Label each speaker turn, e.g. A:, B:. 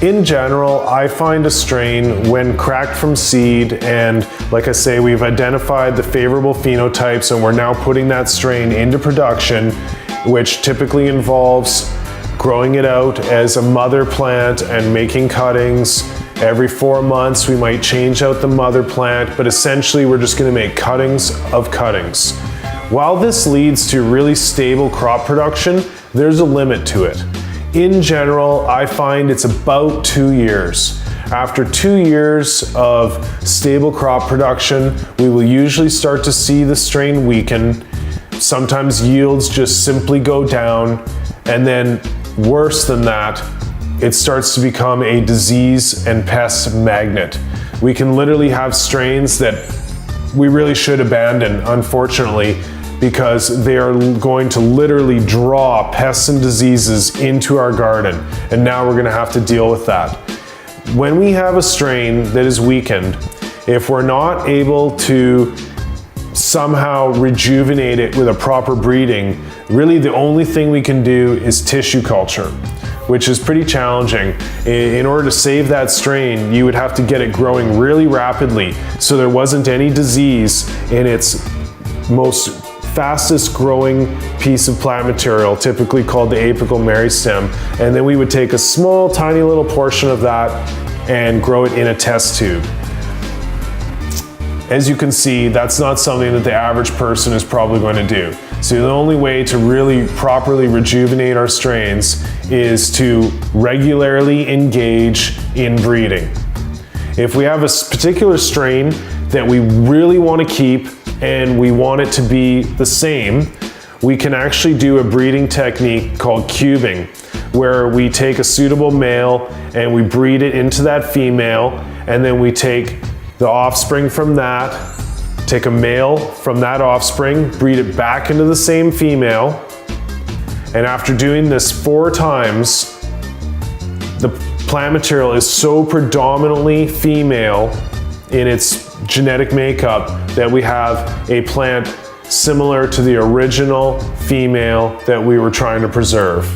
A: In general, I find a strain when cracked from seed, and like I say, we've identified the favorable phenotypes and we're now putting that strain into production, which typically involves growing it out as a mother plant and making cuttings. Every 4 months we might change out the mother plant, but essentially we're just going to make cuttings of cuttings. While this leads to really stable crop production, there's a limit to it. In general, I find it's about 2 years. After 2 years of stable crop production, we will usually start to see the strain weaken. Sometimes yields just simply go down, and then worse than that, it starts to become a disease and pest magnet. We can literally have strains that we really should abandon, unfortunately, because they are going to literally draw pests and diseases into our garden, and now we're going to have to deal with that. When we have a strain that is weakened, if we're not able to somehow rejuvenate it with a proper breeding, really the only thing we can do is tissue culture, which is pretty challenging. In order to save that strain, you would have to get it growing really rapidly so there wasn't any disease in its most fastest growing piece of plant material, typically called the apical meristem, and then we would take a small tiny little portion of that and grow it in a test tube. As you can see, that's not something that the average person is probably going to do. So the only way to really properly rejuvenate our strains is to regularly engage in breeding. If we have a particular strain that we really want to keep and we want it to be the same, we can actually do a breeding technique called cubing, where we take a suitable male and we breed it into that female, and then we take the offspring from that, take a male from that offspring, breed it back into the same female, and after doing this 4 times, the plant material is so predominantly female in its genetic makeup that we have a plant similar to the original female that we were trying to preserve.